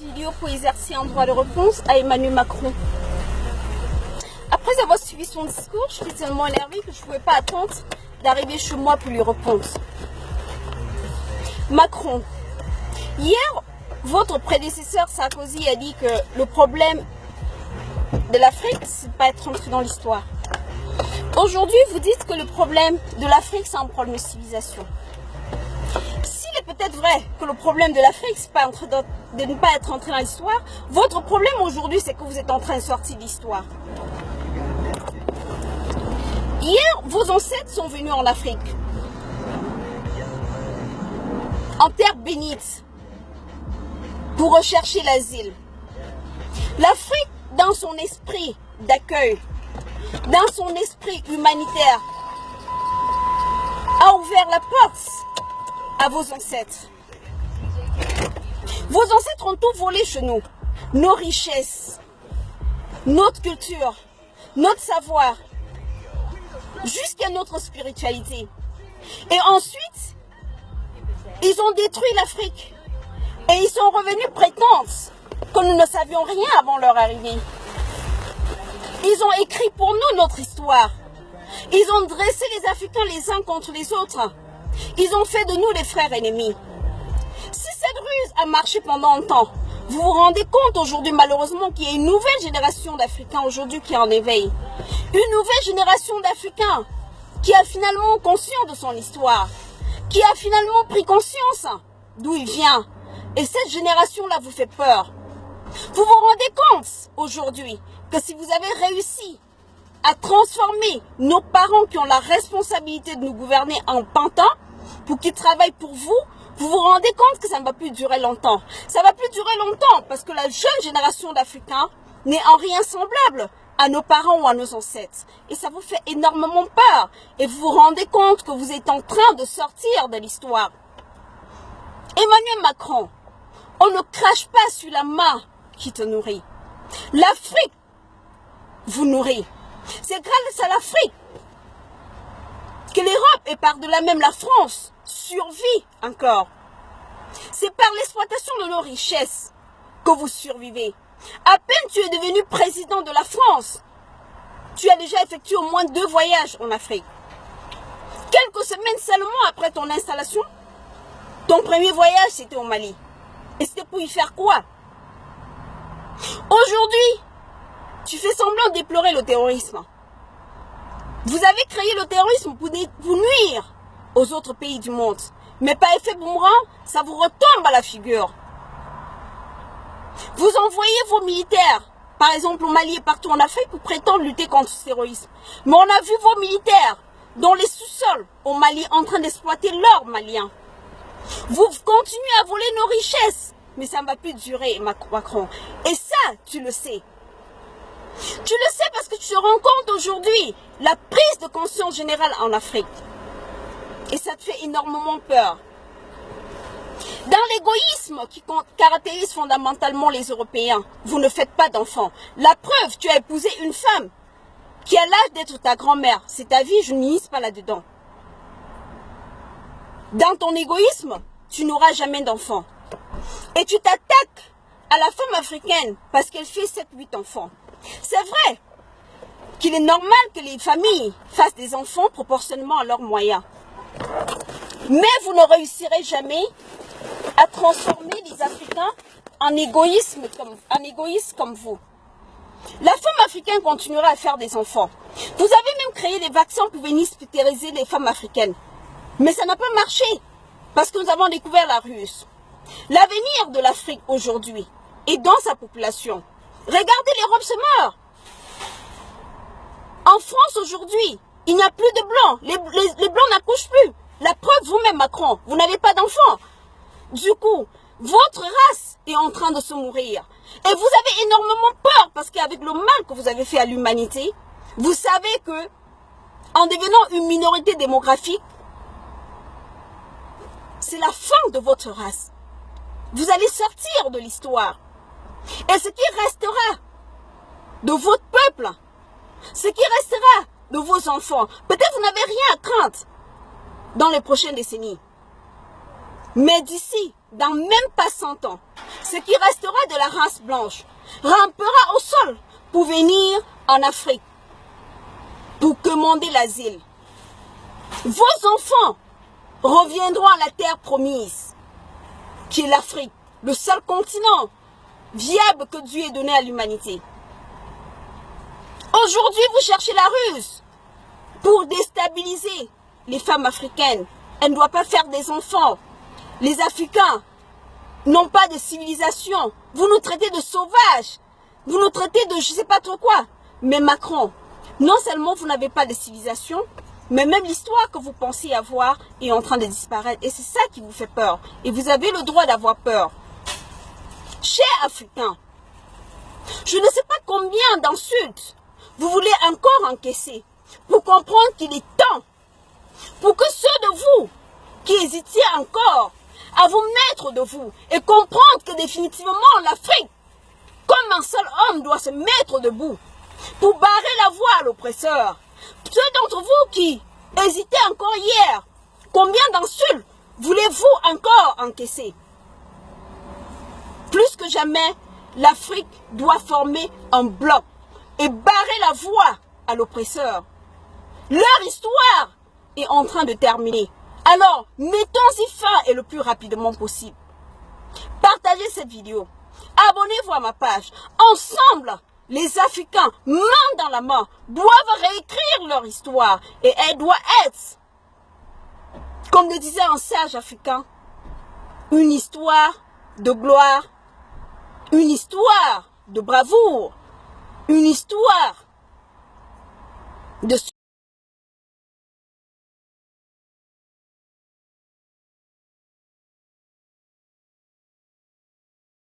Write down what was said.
vidéo pour exercer un droit de réponse à Emmanuel Macron. Après avoir suivi son discours, je suis tellement énervée que je ne pouvais pas attendre d'arriver chez moi pour lui répondre. Macron, hier, votre prédécesseur Sarkozy a dit que le problème de l'Afrique, c'est de ne pas être entré dans l'histoire. Aujourd'hui, vous dites que le problème de l'Afrique, c'est un problème de civilisation. S'il est peut-être vrai que le problème de l'Afrique, c'est de ne pas être entré dans l'histoire, votre problème aujourd'hui, c'est que vous êtes en train de sortir de l'histoire. Hier, vos ancêtres sont venus en Afrique, en terre bénite, pour rechercher l'asile. L'Afrique, dans son esprit d'accueil, dans son esprit humanitaire, a ouvert la porte à vos ancêtres. Vos ancêtres ont tout volé chez nous. Nos richesses, notre culture, notre savoir, jusqu'à notre spiritualité. Et ensuite, ils ont détruit l'Afrique. Et ils sont revenus prétendre que nous ne savions rien avant leur arrivée. Ils ont écrit pour nous notre histoire. Ils ont dressé les Africains les uns contre les autres. Ils ont fait de nous des frères ennemis. Si cette ruse a marché pendant longtemps, vous vous rendez compte aujourd'hui malheureusement qu'il y a une nouvelle génération d'Africains aujourd'hui qui est en éveil. Une nouvelle génération d'Africains qui a finalement conscience de son histoire, qui a finalement pris conscience d'où il vient. Et cette génération-là vous fait peur. Vous vous rendez compte aujourd'hui que si vous avez réussi à transformer nos parents qui ont la responsabilité de nous gouverner en pantins pour qu'ils travaillent pour vous, vous vous rendez compte que ça ne va plus durer longtemps. Ça ne va plus durer longtemps parce que la jeune génération d'Africains n'est en rien semblable à nos parents ou à nos ancêtres. Et ça vous fait énormément peur. Et vous vous rendez compte que vous êtes en train de sortir de l'histoire. Emmanuel Macron, on ne crache pas sur la main qui te nourrit. L'Afrique vous nourrit. C'est grâce à l'Afrique que l'Europe et par-delà même la France survit encore. C'est par l'exploitation de nos richesses que vous survivez. À peine tu es devenu président de la France, tu as déjà effectué au moins 2 voyages en Afrique. Quelques semaines seulement après ton installation, ton premier voyage c'était au Mali. Et c'était pour y faire quoi? Aujourd'hui, tu fais semblant de déplorer le terrorisme. Vous avez créé le terrorisme pour nuire aux autres pays du monde. Mais par effet boomerang, ça vous retombe à la figure. Vous envoyez vos militaires, par exemple au Mali et partout en Afrique, pour prétendre lutter contre ce terrorisme. Mais on a vu vos militaires dans les sous-sols au Mali en train d'exploiter l'or malien. Vous continuez à voler nos richesses. Mais ça ne va plus durer, Macron. Et ça, tu le sais. Tu le sais parce que tu te rends compte aujourd'hui la prise de conscience générale en Afrique. Et ça te fait énormément peur. Dans l'égoïsme qui caractérise fondamentalement les Européens, vous ne faites pas d'enfants. La preuve, tu as épousé une femme qui a l'âge d'être ta grand-mère. C'est ta vie, je ne m'immisce pas là-dedans. Dans ton égoïsme, tu n'auras jamais d'enfants. Et tu t'attaques à la femme africaine parce qu'elle fait 7-8 enfants. C'est vrai qu'il est normal que les familles fassent des enfants proportionnellement à leurs moyens. Mais vous ne réussirez jamais à transformer les Africains en égoïstes comme vous. La femme africaine continuera à faire des enfants. Vous avez même créé des vaccins pour venir stériliser les femmes africaines. Mais ça n'a pas marché parce que nous avons découvert la ruse. L'avenir de l'Afrique aujourd'hui est dans sa population. Regardez, l'Europe se meurt. En France aujourd'hui, il n'y a plus de blancs. Les blancs n'accouchent plus. La preuve, vous-même Macron, vous n'avez pas d'enfants. Du coup, votre race est en train de se mourir. Et vous avez énormément peur parce qu'avec le mal que vous avez fait à l'humanité, vous savez que en devenant une minorité démographique, c'est la fin de votre race. Vous allez sortir de l'histoire. Et ce qui restera de votre peuple, ce qui restera de vos enfants, peut-être vous n'avez rien à craindre dans les prochaines décennies. Mais d'ici, dans même pas 100 ans, ce qui restera de la race blanche rampera au sol pour venir en Afrique, pour demander l'asile. Vos enfants reviendront à la terre promise, qui est l'Afrique, le seul continent viable que Dieu ait donné à l'humanité. Aujourd'hui, vous cherchez la ruse pour déstabiliser les femmes africaines. Elles ne doivent pas faire des enfants. Les Africains n'ont pas de civilisation. Vous nous traitez de sauvages. Vous nous traitez de je ne sais pas trop quoi. Mais Macron, non seulement vous n'avez pas de civilisation, mais même l'histoire que vous pensez avoir est en train de disparaître. Et c'est ça qui vous fait peur. Et vous avez le droit d'avoir peur. Chers Africains, je ne sais pas combien d'insultes vous voulez encore encaisser pour comprendre qu'il est temps pour que ceux de vous qui hésitiez encore à vous mettre de vous et comprendre que définitivement l'Afrique, comme un seul homme, doit se mettre debout pour barrer la voie à l'oppresseur. Ceux d'entre vous qui hésitaient encore hier, combien d'insultes voulez-vous encore encaisser? Plus que jamais, l'Afrique doit former un bloc et barrer la voie à l'oppresseur. Leur histoire est en train de terminer. Alors, mettons-y fin et le plus rapidement possible. Partagez cette vidéo. Abonnez-vous à ma page. Ensemble, les Africains, main dans la main, doivent réécrire leur histoire. Et elle doit être, comme le disait un sage africain, une histoire de gloire, une histoire de bravoure, une histoire de